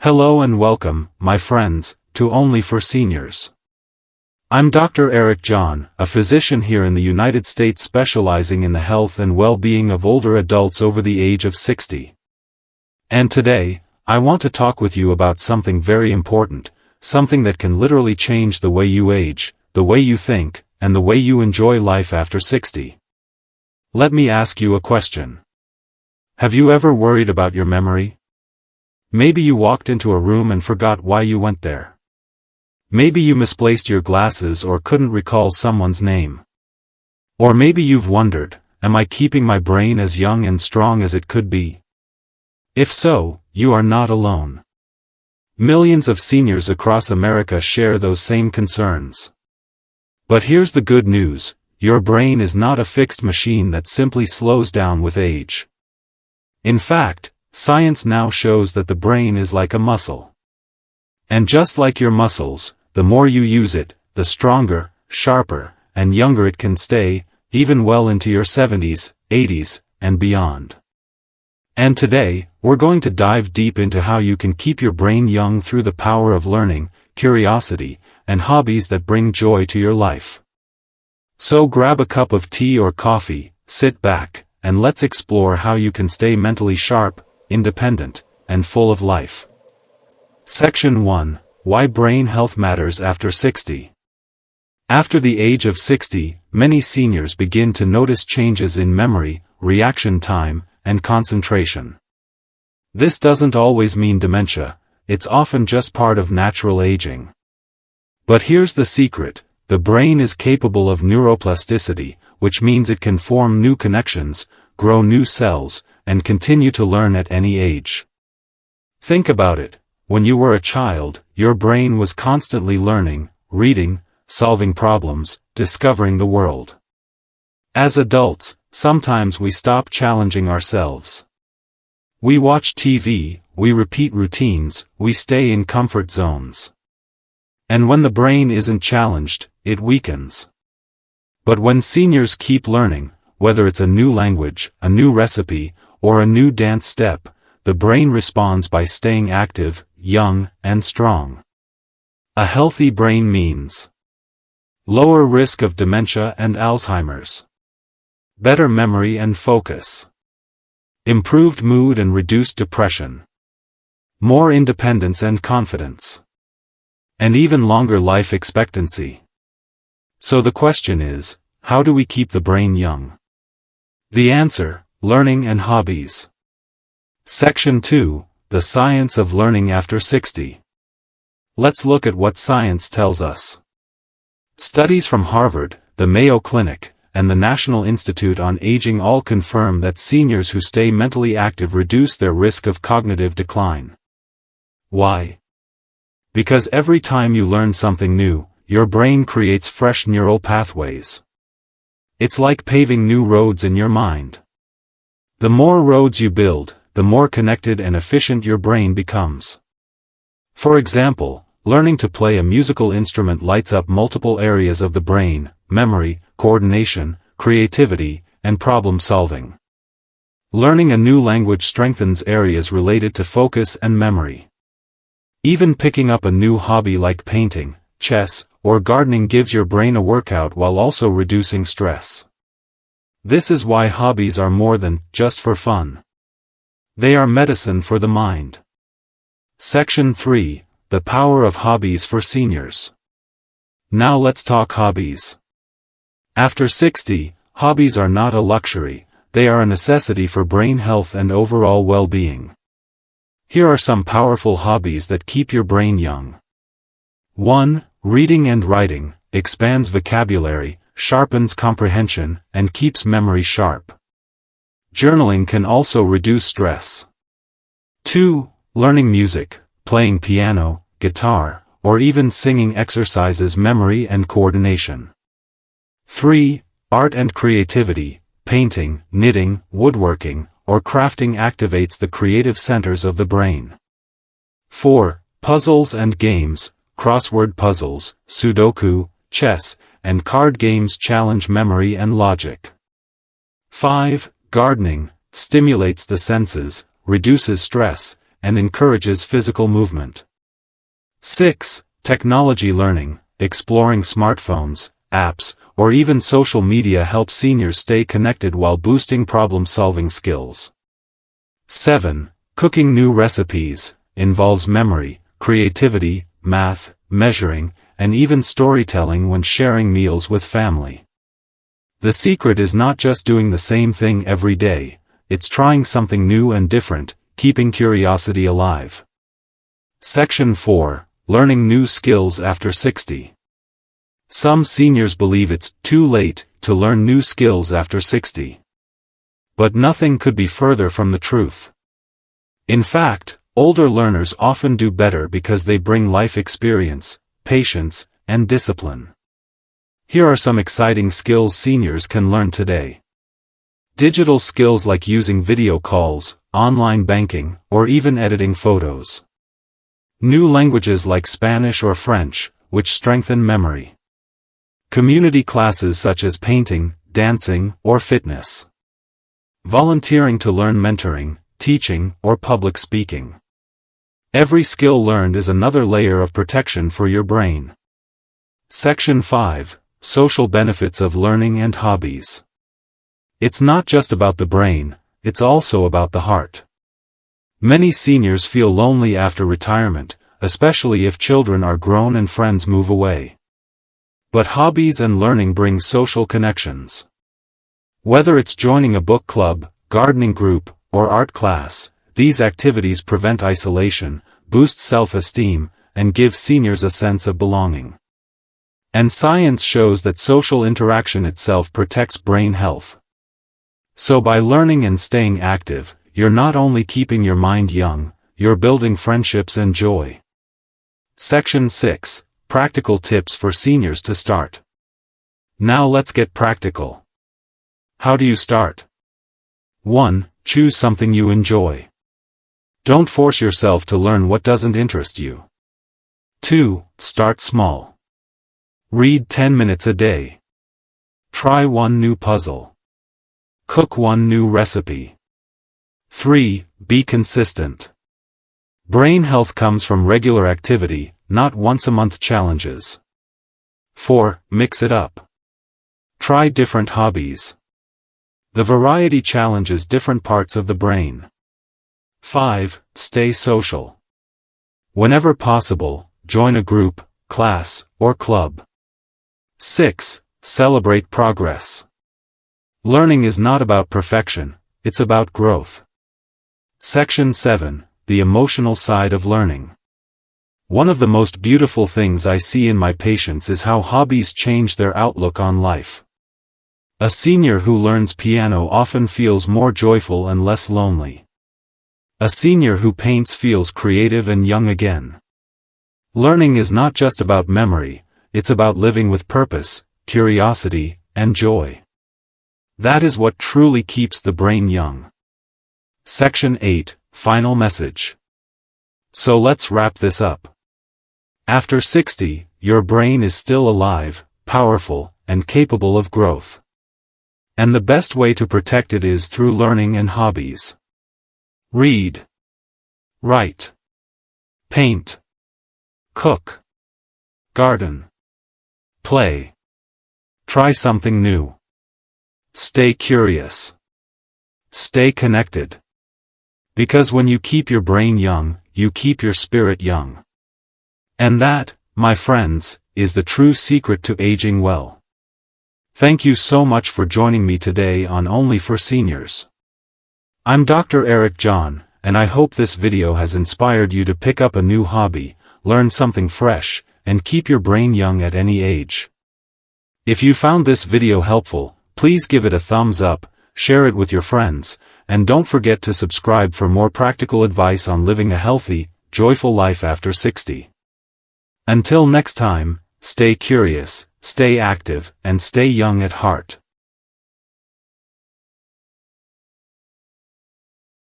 Hello and welcome, my friends, to Only for Seniors. I'm Dr. Eric John, a physician here in the United States specializing in the health and well-being of older adults over the age of 60. And today, I want to talk with you about something very important, something that can literally change the way you age, the way you think, and the way you enjoy life after 60. Let me ask you a question. Have you ever worried about your memory? Maybe you walked into a room and forgot why you went there. Maybe you misplaced your glasses or couldn't recall someone's name. Or maybe you've wondered, am I keeping my brain as young and strong as it could be? If so, you are not alone. Millions of seniors across America share those same concerns. But here's the good news, your brain is not a fixed machine that simply slows down with age. In fact, science now shows that the brain is like a muscle. And just like your muscles, the more you use it, the stronger, sharper, and younger it can stay, even well into your 70s, 80s, and beyond. And today, we're going to dive deep into how you can keep your brain young through the power of learning, curiosity, and hobbies that bring joy to your life. So grab a cup of tea or coffee, sit back, and let's explore how you can stay mentally sharp, independent, and full of life. Section 1. Why Brain Health Matters After 60. After the age of 60, many seniors begin to notice changes in memory, reaction time, and concentration. This doesn't always mean dementia, it's often just part of natural aging. But here's the secret, the brain is capable of neuroplasticity, which means it can form new connections, grow new cells, and continue to learn at any age. Think about it, when you were a child, your brain was constantly learning, reading, solving problems, discovering the world. As adults, sometimes we stop challenging ourselves. We watch TV, we repeat routines, we stay in comfort zones. And when the brain isn't challenged, it weakens. But when seniors keep learning, whether it's a new language, a new recipe, or a new dance step, the brain responds by staying active, young, and strong. A healthy brain means lower risk of dementia and Alzheimer's, better memory and focus, improved mood and reduced depression, more independence and confidence, and even longer life expectancy. So the question is, how do we keep the brain young? The answer: learning and hobbies. Section 2. The Science of Learning After 60. Let's look at what science tells us. Studies from Harvard, the Mayo Clinic, and the National Institute on Aging all confirm that seniors who stay mentally active reduce their risk of cognitive decline. Why? Because every time you learn something new, your brain creates fresh neural pathways. It's like paving new roads in your mind. The more roads you build, the more connected and efficient your brain becomes. For example, learning to play a musical instrument lights up multiple areas of the brain: memory, coordination, creativity, and problem solving. Learning a new language strengthens areas related to focus and memory. Even picking up a new hobby like painting, chess, or gardening gives your brain a workout while also reducing stress. This is why hobbies are more than just for fun. They are medicine for the mind. Section 3. The Power of Hobbies for Seniors. Now let's talk hobbies. After 60, hobbies are not a luxury, they are a necessity for brain health and overall well-being. Here are some powerful hobbies that keep your brain young. 1. Reading and writing, expands vocabulary, sharpens comprehension, and keeps memory sharp. Journaling can also reduce stress. 2. Learning music, playing piano, guitar, or even singing exercises memory and coordination. 3. Art and creativity, painting, knitting, woodworking, or crafting activates the creative centers of the brain. 4. Puzzles and games, crossword puzzles, Sudoku, chess, and card games challenge memory and logic. 5. Gardening, stimulates the senses, reduces stress, and encourages physical movement. 6. Technology learning. Exploring smartphones, apps, or even social media helps seniors stay connected while boosting problem-solving skills. 7. Cooking new recipes. Involves memory, creativity, math, measuring, and even storytelling when sharing meals with family. The secret is not just doing the same thing every day, it's trying something new and different, keeping curiosity alive. Section 4. Learning new skills after 60. Some seniors believe it's too late to learn new skills after 60. But nothing could be further from the truth. In fact, older learners often do better because they bring life experience, patience, and discipline. Here are some exciting skills seniors can learn today. Digital skills like using video calls, online banking, or even editing photos. New languages like Spanish or French, which strengthen memory. Community classes such as painting, dancing, or fitness. Volunteering to learn mentoring, teaching, or public speaking. Every skill learned is another layer of protection for your brain. Section 5. Social benefits of learning and hobbies. It's not just about the brain, it's also about the heart. Many seniors feel lonely after retirement, especially if children are grown and friends move away. But hobbies and learning bring social connections. Whether it's joining a book club, gardening group, or art class, these activities prevent isolation, boost self-esteem, and give seniors a sense of belonging. And science shows that social interaction itself protects brain health. So by learning and staying active, you're not only keeping your mind young, you're building friendships and joy. Section 6. Practical tips for seniors to start. Now let's get practical. How do you start? 1. Choose something you enjoy. Don't force yourself to learn what doesn't interest you. 2. Start small. Read 10 minutes a day. Try one new puzzle. Cook one new recipe. 3. Be consistent. Brain health comes from regular activity, not once-a-month challenges. 4. Mix it up. Try different hobbies. The variety challenges different parts of the brain. 5. Stay social. Whenever possible, join a group, class, or club. 6. Celebrate progress. Learning is not about perfection, it's about growth. Section 7. The emotional side of learning. One of the most beautiful things I see in my patients is how hobbies change their outlook on life. A senior who learns piano often feels more joyful and less lonely. A senior who paints feels creative and young again. Learning is not just about memory, it's about living with purpose, curiosity, and joy. That is what truly keeps the brain young. Section 8. Final message. So let's wrap this up. After 60, your brain is still alive, powerful, and capable of growth. And the best way to protect it is through learning and hobbies. Read. Write. Paint. Cook. Garden. Play. Try something new. Stay curious. Stay connected. Because when you keep your brain young, you keep your spirit young. And that, my friends, is the true secret to aging well. Thank you so much for joining me today on Only for Seniors. I'm Dr. Eric John, and I hope this video has inspired you to pick up a new hobby, learn something fresh, and keep your brain young at any age. If you found this video helpful, please give it a thumbs up, share it with your friends, and don't forget to subscribe for more practical advice on living a healthy, joyful life after 60. Until next time, stay curious, stay active, and stay young at heart.